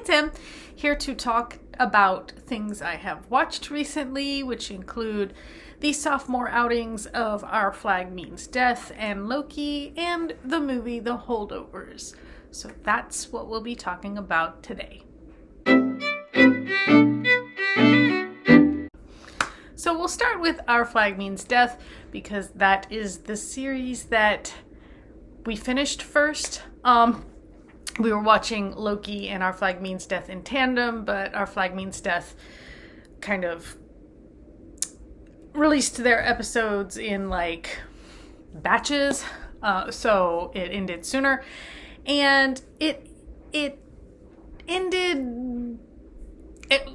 it's Em, here to talk about things I have watched recently, which include the sophomore outings of Our Flag Means Death and Loki, and the movie The Holdovers. So that's what we'll be talking about today. So we'll start with Our Flag Means Death, because that is the series that we finished first. We were watching Loki and Our Flag Means Death in tandem, but Our Flag Means Death kind of released their episodes in batches, so it ended sooner, and it ended.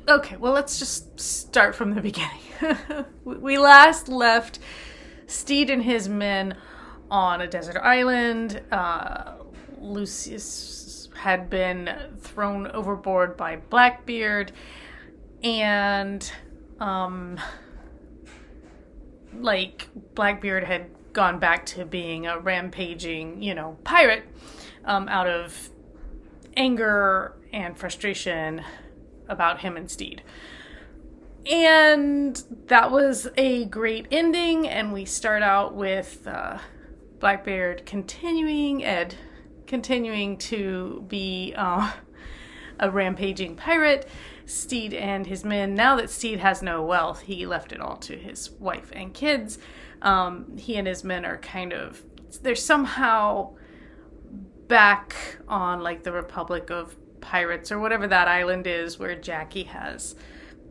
Okay, well, let's just start from the beginning. We last left Steed and his men on a desert island. Lucius had been thrown overboard by Blackbeard, and Blackbeard had gone back to being a rampaging, pirate, out of anger and frustration about him and Steed. And that was a great ending, and we start out with Blackbeard continuing to be a rampaging pirate. Steed and his men, now that Steed has no wealth, he left it all to his wife and kids. He and his men are they're somehow back on the Republic of Pirates or whatever that island is where Jackie has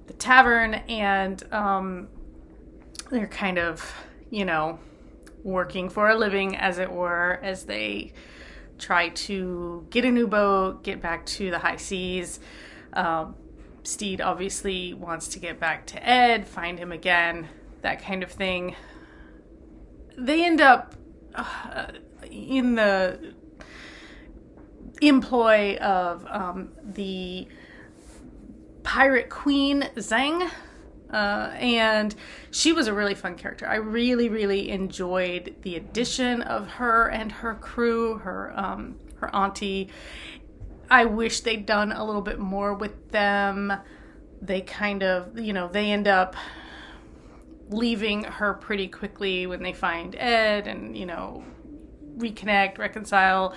the tavern, and they're working for a living, as it were, as they try to get a new boat, get back to the high seas. Steed obviously wants to get back to Ed, find him again, that kind of thing. They end up in the employ of the pirate queen, Zhang, and she was a really fun character. I really, really enjoyed the addition of her and her crew, her auntie. I wish they'd done a little bit more with them. They they end up leaving her pretty quickly when they find Ed and, reconnect, reconcile.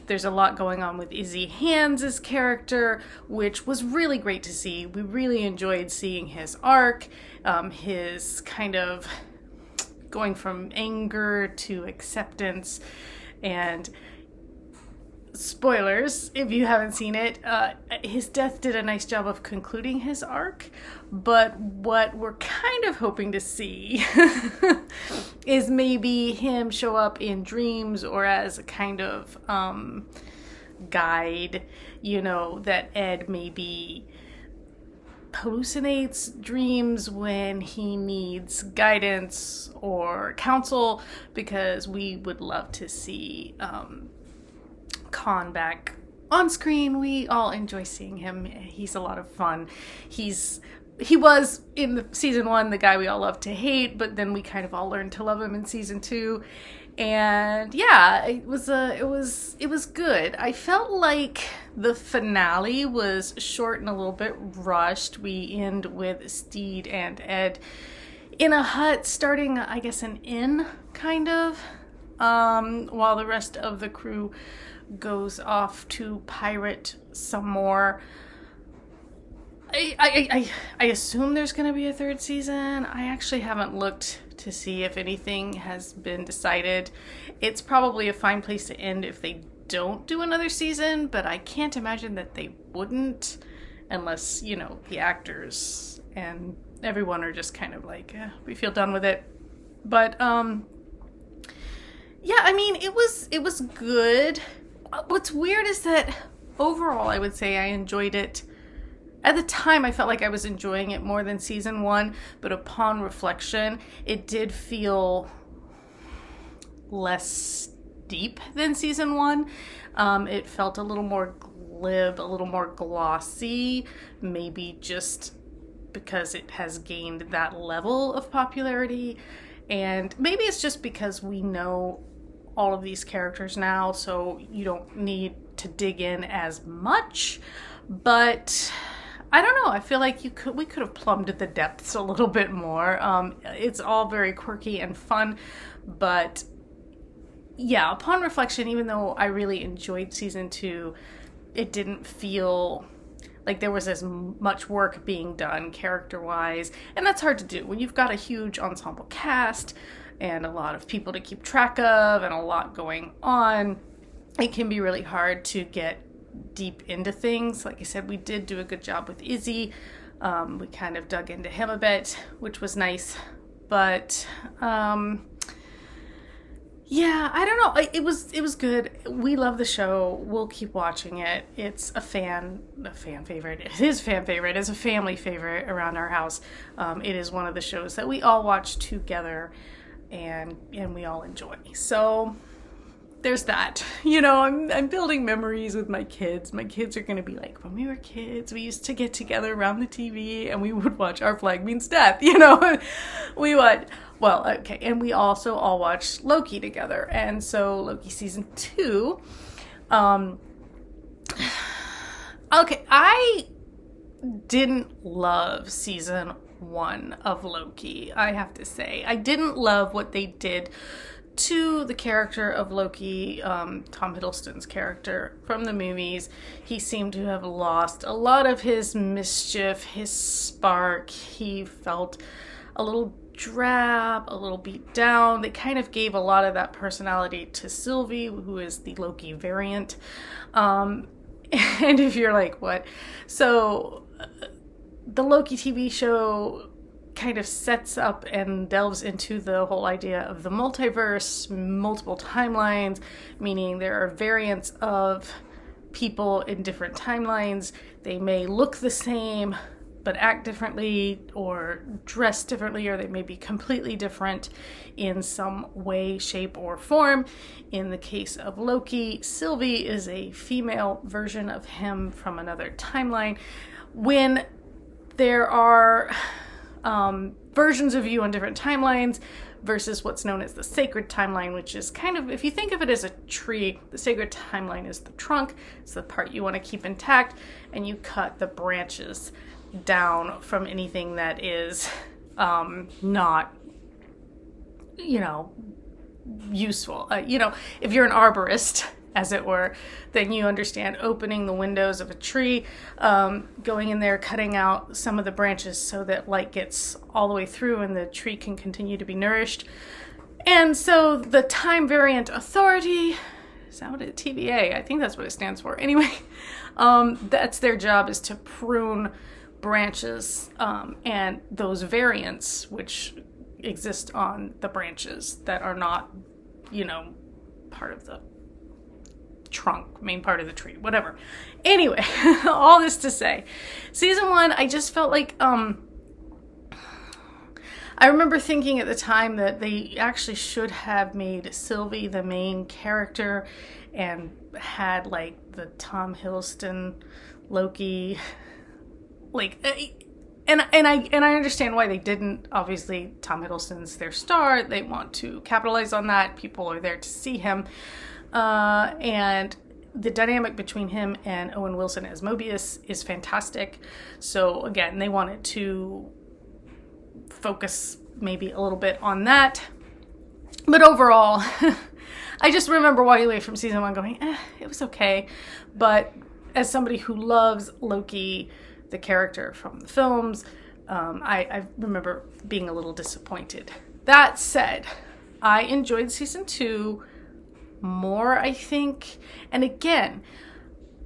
There's a lot going on with Izzy Hands' character, which was really great to see. We really enjoyed seeing his arc, his kind of going from anger to acceptance. And spoilers, if you haven't seen it, his death did a nice job of concluding his arc, but what we're kind of hoping to see is maybe him show up in dreams or as a kind of guide, that Ed maybe hallucinates dreams when he needs guidance or counsel, because we would love to see Khan back on screen. We all enjoy seeing him. He's a lot of fun. He was in the season 1 the guy we all love to hate, but then we kind of all learned to love him in season 2. And yeah, it was good. I felt like the finale was short and a little bit rushed. We end with Steed and Ed in a hut, starting, I guess, an inn, kind of, while the rest of the crew goes off to pirate some more. I assume there's going to be a third season. I actually haven't looked to see if anything has been decided. It's probably a fine place to end if they don't do another season, but I can't imagine that they wouldn't, unless, the actors and everyone are just kind of we feel done with it. But, yeah, I mean, it was good. What's weird is that overall, I would say I enjoyed it. At the time, I felt like I was enjoying it more than season 1, but upon reflection, it did feel less deep than season 1. It felt a little more glib, a little more glossy, maybe just because it has gained that level of popularity. And maybe it's just because we know all of these characters now, so you don't need to dig in as much. But I don't know. I feel like we could have plumbed the depths a little bit more. It's all very quirky and fun, but yeah, upon reflection, even though I really enjoyed season 2, it didn't feel like there was as much work being done character-wise, and that's hard to do when you've got a huge ensemble cast and a lot of people to keep track of and a lot going on. It can be really hard to get deep into things. Like I said, we did do a good job with Izzy. We kind of dug into him a bit, which was nice. But yeah, I don't know. It was good. We love the show. We'll keep watching it. It's a fan favorite. It is fan favorite. It's a family favorite around our house. It is one of the shows that we all watch together and we all enjoy. So there's that. You know, I'm building memories with my kids. My kids are going to be like, when we were kids, we used to get together around the TV and we would watch Our Flag Means Death. You know, we would. Well, okay. And we also all watched Loki together. And so Loki season 2. Okay. I didn't love season 1 of Loki, I have to say. I didn't love what they did to the character of Loki, Tom Hiddleston's character from the movies. He seemed to have lost a lot of his mischief, his spark. He felt a little drab, a little beat down. They kind of gave a lot of that personality to Sylvie, who is the Loki variant. And if you're like, what? So the Loki TV show kind of sets up and delves into the whole idea of the multiverse, multiple timelines, meaning there are variants of people in different timelines. They may look the same, but act differently or dress differently, or they may be completely different in some way, shape, or form. In the case of Loki, Sylvie is a female version of him from another timeline. When there are versions of you on different timelines versus what's known as the sacred timeline, which is kind of, if you think of it as a tree, the sacred timeline is the trunk. It's the part you want to keep intact, and you cut the branches down from anything that is not, you know, useful. You know, if you're an arborist, as it were, then you understand opening the windows of a tree, going in there, cutting out some of the branches so that light gets all the way through and the tree can continue to be nourished. And so the Time Variant Authority, is that what it, TVA? I think that's what it stands for. Anyway, that's their job, is to prune branches and those variants which exist on the branches that are not, you know, part of the trunk, main part of the tree, whatever. Anyway, all this to say, season 1, I just felt like, I remember thinking at the time that they actually should have made Sylvie the main character and had like the Tom Hiddleston Loki, like, and I understand why they didn't. Obviously, Tom Hiddleston's their star. They want to capitalize on that. People are there to see him. And the dynamic between him and Owen Wilson as Mobius is fantastic. So again, they wanted to focus maybe a little bit on that. But overall, I just remember walking away from season 1 going, it was okay. But as somebody who loves Loki, the character from the films, I remember being a little disappointed. That said, I enjoyed season 2 more, I think. And again,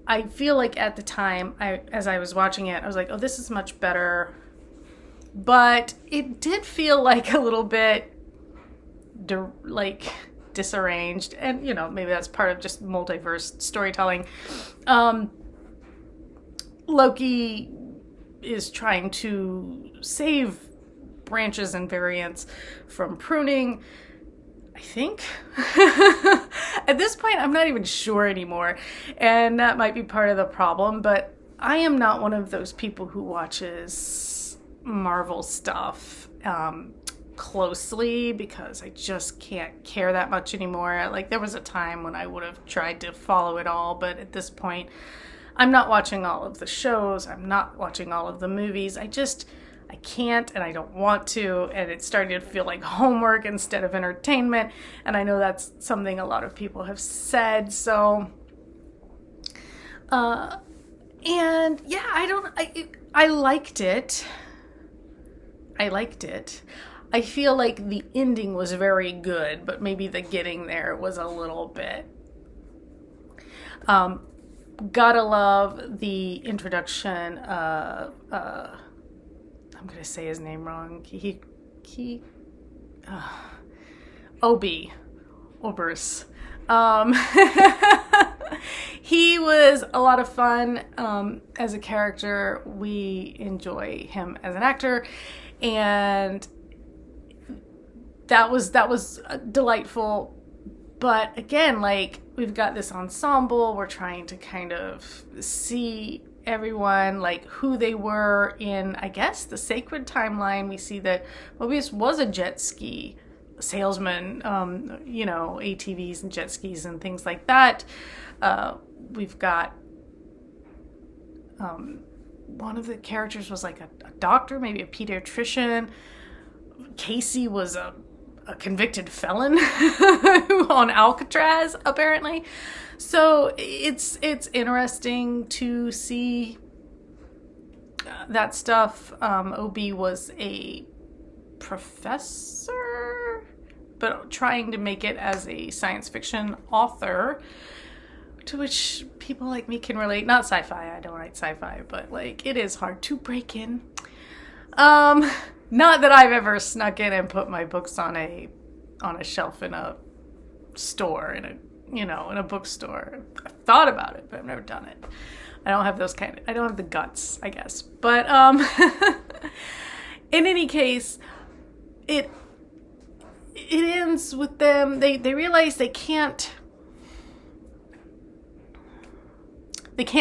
I feel like at the time, as I was watching it, I was like, oh, this is much better. But it did feel like a little bit disarranged. And, you know, maybe that's part of just multiverse storytelling. Loki is trying to save branches and variants from pruning, I think. At this point, I'm not even sure anymore, and that might be part of the problem, but I am not one of those people who watches Marvel stuff closely because I just can't care that much anymore. Like, there was a time when I would have tried to follow it all, but at this point, I'm not watching all of the shows. I'm not watching all of the movies. I can't, and I don't want to, and it's starting to feel like homework instead of entertainment, and I know that's something a lot of people have said, so, and yeah, I liked it. I feel like the ending was very good, but maybe the getting there was a little bit. Gotta love the introduction of, I'm gonna say his name wrong. Holdovers. He was a lot of fun as a character. We enjoy him as an actor, and that was delightful. But again, like, we've got this ensemble. We're trying to kind of see everyone, like, who they were in, I guess, the sacred timeline. We see that Mobius was a jet ski salesman, ATVs and jet skis and things like that. We've got one of the characters was like a doctor, maybe a pediatrician. Casey was a convicted felon on Alcatraz, apparently. So it's interesting to see that stuff. OB was a professor, but trying to make it as a science fiction author, to which people like me can relate. Not sci-fi, I don't write sci-fi, but like, it is hard to break in. Not that I've ever snuck in and put my books on a shelf in a store, in a bookstore. I've thought about it, but I've never done it. I don't have the guts, I guess. But in any case, it ends with them. They realize they can't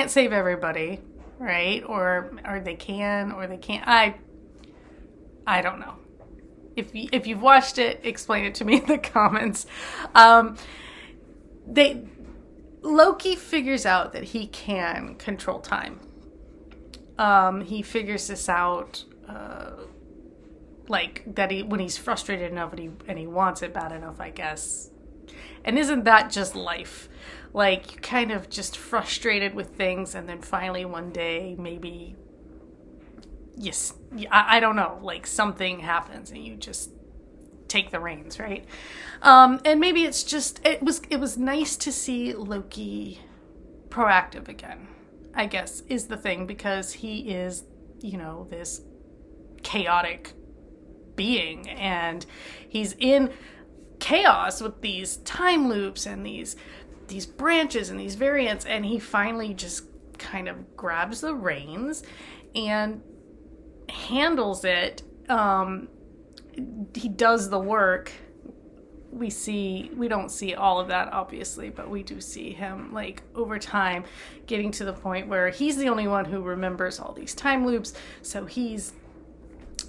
save everybody, right? Or they can, or they can't. I don't know. If you've watched it, explain it to me in the comments. Loki figures out that he can control time. He figures this out, when he's frustrated enough and he wants it bad enough, I guess. And isn't that just life? Like, you're kind of just frustrated with things, and then finally one day, maybe, yes, I don't know, like, something happens and you just take the reins, right? And maybe it's just, it was nice to see Loki proactive again, I guess, is the thing, because he is, this chaotic being, and he's in chaos with these time loops and these branches and these variants, and he finally just kind of grabs the reins and handles it. He does the work. We don't see all of that, obviously, but we do see him, like, over time getting to the point where he's the only one who remembers all these time loops. So he's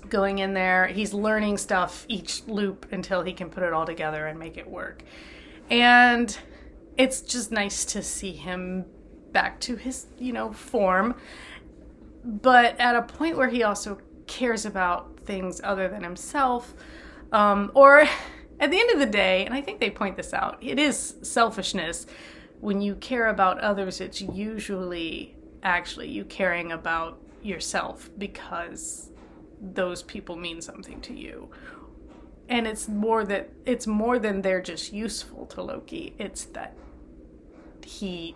going in there, he's learning stuff each loop until he can put it all together and make it work. And it's just nice to see him back to his, form, but at a point where he also cares about things other than himself, or at the end of the day, and I think they point this out, it is selfishness. When you care about others, it's usually actually you caring about yourself because those people mean something to you. And it's more than they're just useful to Loki. It's that he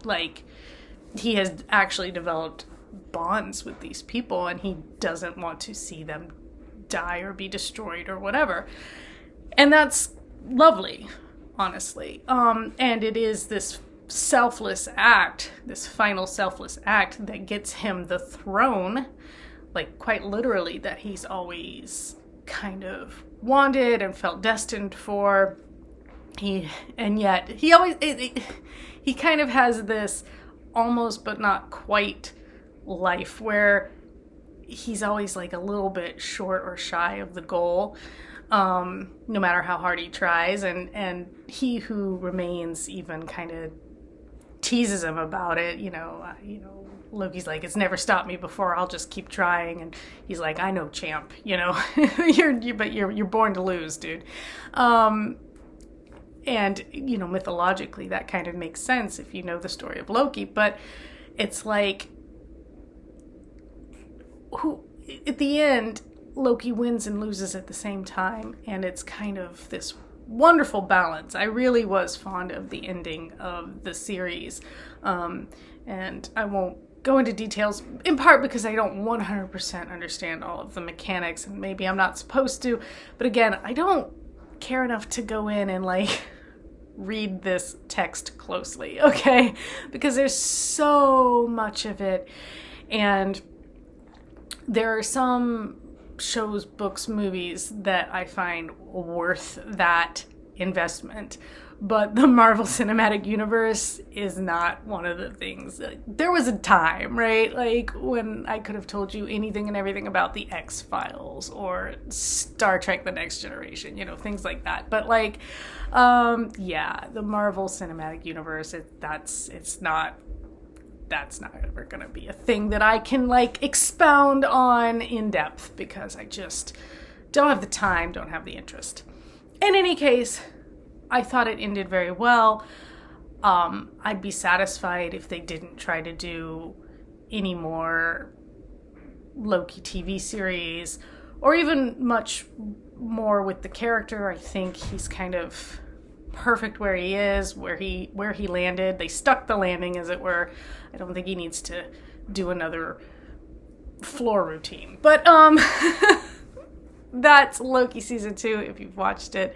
has actually developed bonds with these people, and he doesn't want to see them die or be destroyed or whatever. And that's lovely, honestly. And it is this selfless act, this final selfless act, that gets him the throne, like, quite literally, that he's always kind of wanted and felt destined for. He kind of has this almost but not quite life where he's always, like, a little bit short or shy of the goal, no matter how hard he tries, and he who remains even kind of teases him about it, Loki's like, it's never stopped me before, I'll just keep trying. And he's like, I know, champ, you're born to lose, dude. And, mythologically, that kind of makes sense if you know the story of Loki. But it's like, at the end, Loki wins and loses at the same time. And it's kind of this wonderful balance. I really was fond of the ending of the series. And I won't go into details, in part because I don't 100% understand all of the mechanics, and maybe I'm not supposed to. But again, I don't care enough to go in and read this text closely, okay? Because there's so much of it, and there are some shows, books, movies that I find worth that investment. But the Marvel Cinematic Universe is not one of the things. There was a time, right? When I could have told you anything and everything about the X-Files or Star Trek The Next Generation, things like that. But the Marvel Cinematic Universe, that's not ever going to be a thing that I can expound on in depth, because I just don't have the time, don't have the interest. In any case, I thought it ended very well. I'd be satisfied if they didn't try to do any more Loki TV series, or even much more with the character. I think he's kind of perfect where he is, where he landed. They stuck the landing, as it were. I don't think he needs to do another floor routine. But that's Loki season 2. If you've watched it,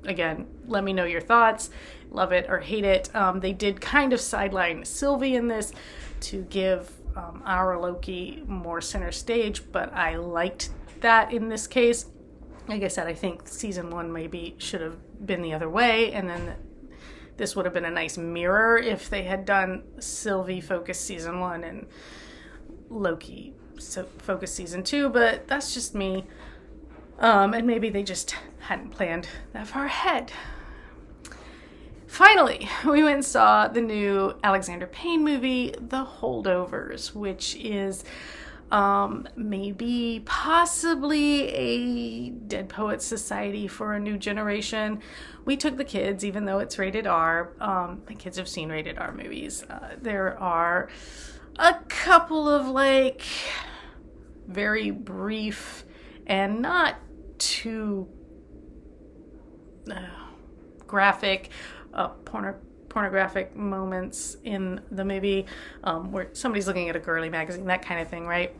again, let me know your thoughts. Love it or hate it. They did kind of sideline Sylvie in this to give our Loki more center stage, but I liked that in this case. Like I said, I think season 1 maybe should have been the other way, and then this would have been a nice mirror if they had done Sylvie focus season 1 and Loki focus season 2, but that's just me. And maybe they just hadn't planned that far ahead. Finally, we went and saw the new Alexander Payne movie, The Holdovers, which is possibly a Dead Poets Society for a new generation. We took the kids, even though it's rated R. The kids have seen rated R movies. There are a couple of very brief and not too graphic pornographic moments in the movie, where somebody's looking at a girly magazine, that kind of thing, right?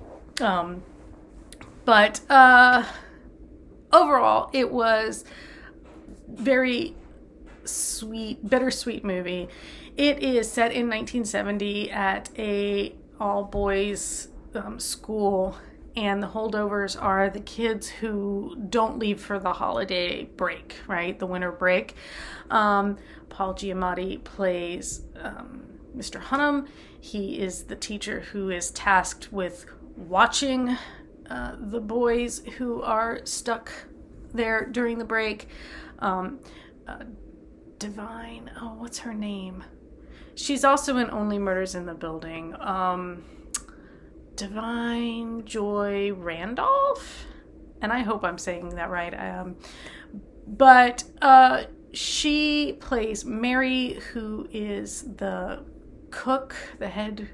But overall, it was very sweet, bittersweet movie. It is set in 1970 at a all-boys school, and the holdovers are the kids who don't leave for the holiday break, right? The winter break. Paul Giamatti plays Mr. Hunnam. He is the teacher who is tasked with watching the boys who are stuck there during the break. Divine, what's her name? She's also in Only Murders in the Building. Divine Joy Randolph? And I hope I'm saying that right. But she plays Mary, who is the cook, the head,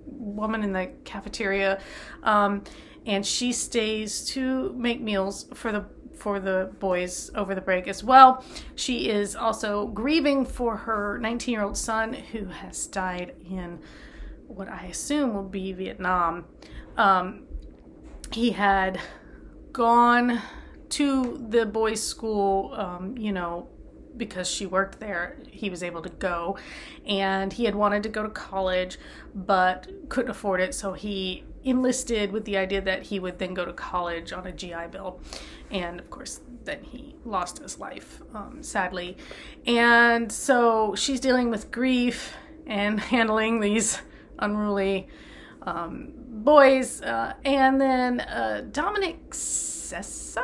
woman in the cafeteria. And she stays to make meals for the boys over the break as well. She is also grieving for her 19-year-old son, who has died in what I assume will be Vietnam. He had gone to the boys' school, because she worked there. He was able to go, and he had wanted to go to college, but couldn't afford it, so he enlisted with the idea that he would then go to college on a GI Bill. And of course, then he lost his life, sadly. And so she's dealing with grief and handling these unruly boys. And then Dominic Sessa,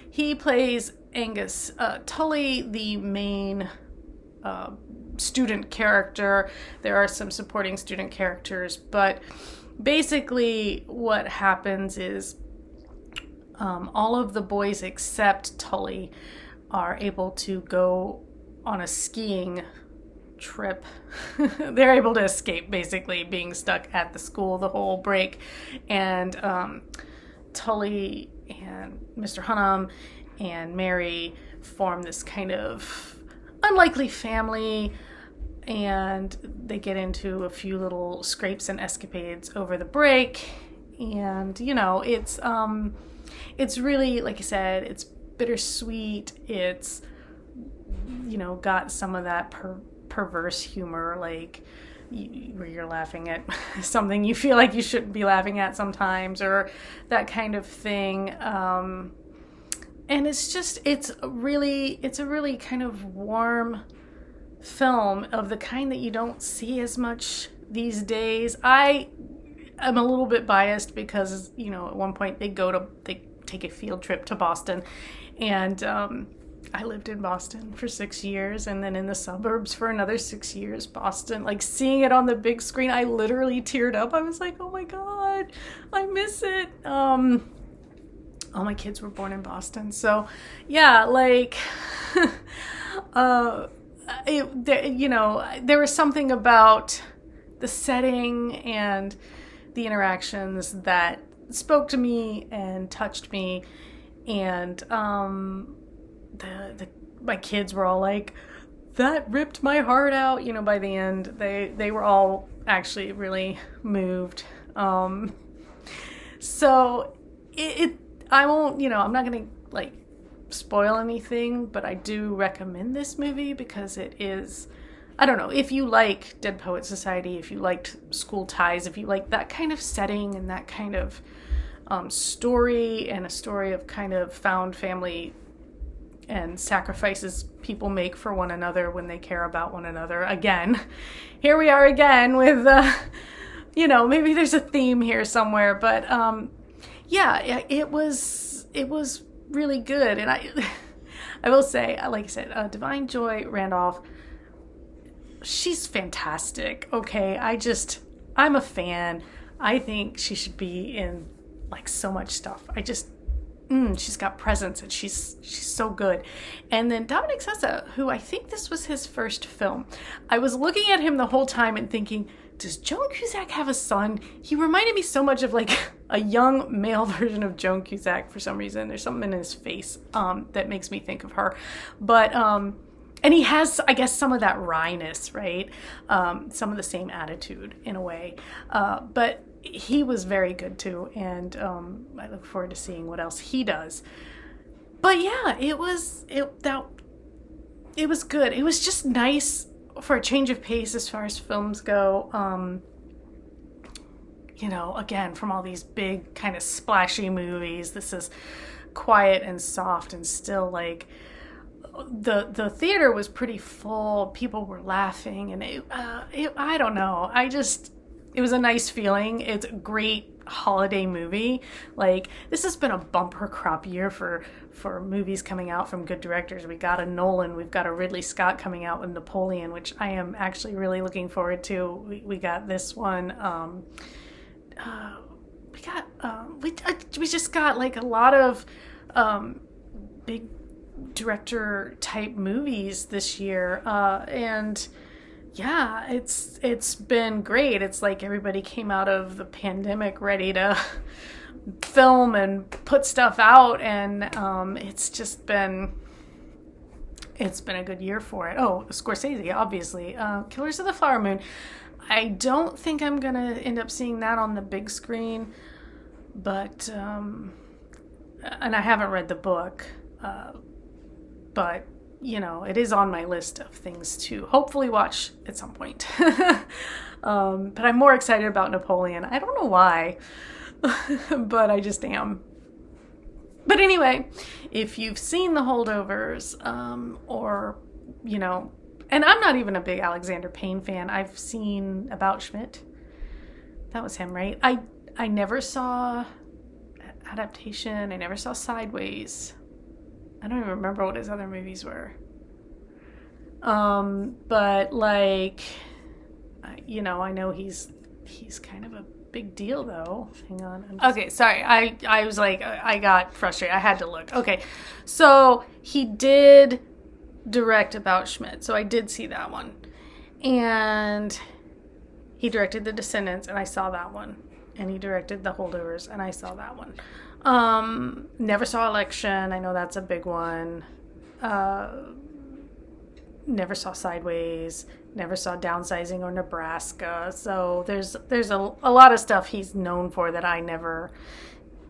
he plays Angus Tully, the main student character. There are some supporting student characters, but basically what happens is all of the boys except Tully are able to go on a skiing trip. They're able to escape basically being stuck at the school the whole break. And Tully and Mr. Hunnam and Mary form this kind of unlikely family, and they get into a few little scrapes and escapades over the break. And it's really, like I said, it's bittersweet. It's got some of that perverse humor, like where you're laughing at something you feel like you shouldn't be laughing at sometimes, or that kind of thing. And it's a really kind of warm film of the kind that you don't see as much these days. I am a little bit biased because, at one point they take a field trip to Boston, and I lived in Boston for 6 years, and then in the suburbs for another 6 years. Boston, like seeing it on the big screen, I literally teared up. I was like, oh my God, I miss it. All my kids were born in Boston. So yeah, like, there was something about the setting and the interactions that spoke to me and touched me. And my kids were all like, that ripped my heart out. By the end, they were all actually really moved. So I won't, I'm not going to spoil anything, but I do recommend this movie because it is, I don't know, if you like Dead Poets Society, if you liked School Ties, if you like that kind of setting and that kind of story, and a story of kind of found family and sacrifices people make for one another when they care about one another. Again, here we are again with, maybe there's a theme here somewhere, but yeah, it was really good. And I will say, like I said, Divine Joy Randolph, she's fantastic. Okay, I'm a fan. I think she should be in so much stuff. She's got presence, and she's so good. And then Dominic Sessa, who I think this was his first film. I was looking at him the whole time and thinking, does Joan Cusack have a son? He reminded me so much of a young male version of Joan Cusack for some reason. There's something in his face that makes me think of her. But and he has, I guess, some of that wryness, right? Some of the same attitude in a way. But he was very good too, and I look forward to seeing what else he does. But yeah, it was good. It was just nice for a change of pace as far as films go. Again, from all these big kind of splashy movies, this is quiet and soft and still. The theater was pretty full. People were laughing, and I don't know. It was a nice feeling. It's a great holiday movie. This has been a bumper crop year for movies coming out from good directors. We got a Nolan, we've got a Ridley Scott coming out with Napoleon, which I am actually really looking forward to. We got this one. We just got a lot of big director type movies this year, and yeah, it's been great. It's like everybody came out of the pandemic ready to film and put stuff out, and it's been a good year for it. Oh, Scorsese, obviously. Killers of the Flower Moon. I don't think I'm gonna end up seeing that on the big screen, but and I haven't read the book, but it is on my list of things to hopefully watch at some point. But I'm more excited about Napoleon. I don't know why, but I just am. But anyway, if you've seen The Holdovers, and I'm not even a big Alexander Payne fan. I've seen About Schmidt. That was him, right? I never saw Adaptation. I never saw Sideways. I don't even remember what his other movies were. But like, I know he's kind of a big deal though. Hang on. Okay, sorry. I was like, I got frustrated. I had to look. Okay, so he did direct About Schmidt, so I did see that one, and he directed The Descendants, and I saw that one, and he directed The Holdovers, and I saw that one. Never saw Election. I know that's a big one. Never saw Sideways. Never saw Downsizing or Nebraska. So there's a lot of stuff he's known for that I never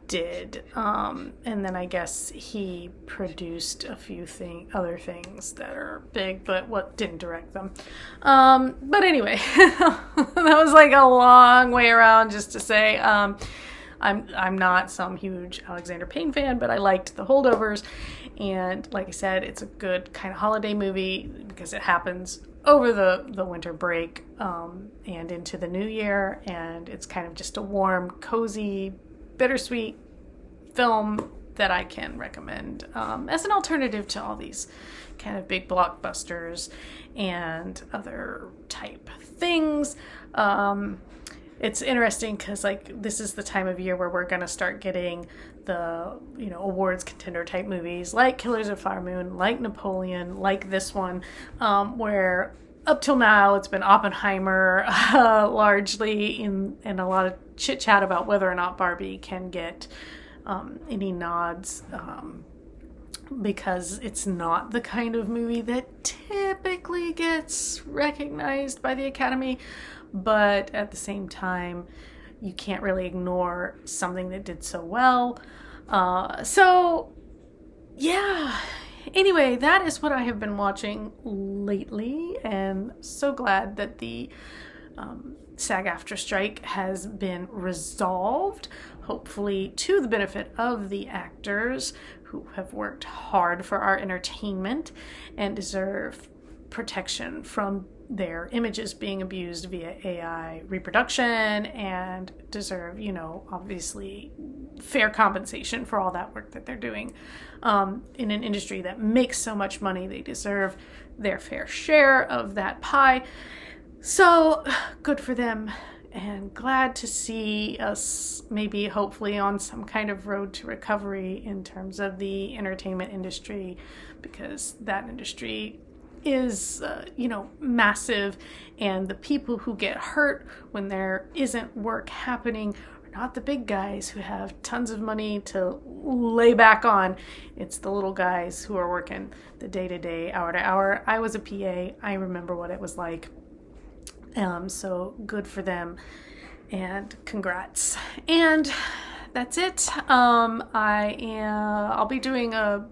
did. And then I guess he produced a few other things that are big, but didn't direct them. But anyway, that was like a long way around just to say, I'm not some huge Alexander Payne fan, but I liked The Holdovers. And like I said, it's a good kind of holiday movie because it happens over the winter break and into the new year. And it's kind of just a warm, cozy, bittersweet film that I can recommend as an alternative to all these kind of big blockbusters and other type things. It's interesting because like this is the time of year where we're going to start getting the awards contender type movies like Killers of the Flower Moon, like Napoleon, like this one, where up till now it's been Oppenheimer largely in a lot of chit chat about whether or not Barbie can get any nods because it's not the kind of movie that typically gets recognized by the Academy. But at the same time, you can't really ignore something that did so well. So, yeah. Anyway, that is what I have been watching lately. And so glad that the SAG-AFTRA strike has been resolved. Hopefully to the benefit of the actors who have worked hard for our entertainment and deserve protection from their images being abused via AI reproduction and deserve, obviously fair compensation for all that work that they're doing in an industry that makes so much money. They deserve their fair share of that pie. So good for them, and glad to see us maybe hopefully on some kind of road to recovery in terms of the entertainment industry, because that industry is, massive, and the people who get hurt when there isn't work happening are not the big guys who have tons of money to lay back on. It's the little guys who are working the day-to-day, hour-to-hour. I was a PA. I remember what it was like. So good for them, and congrats. And that's it. I'll be doing a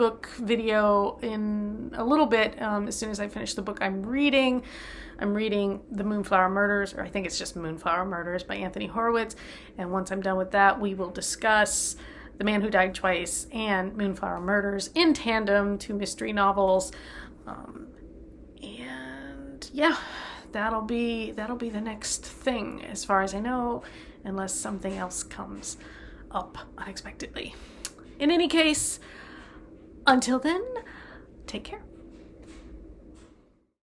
book video in a little bit as soon as I finish the book I'm reading. I'm reading The Moonflower Murders, or I think it's just Moonflower Murders by Anthony Horowitz. And once I'm done with that, we will discuss The Man Who Died Twice and Moonflower Murders in tandem, two mystery novels. And yeah, that'll be the next thing as far as I know, unless something else comes up unexpectedly. In any case, until then, take care.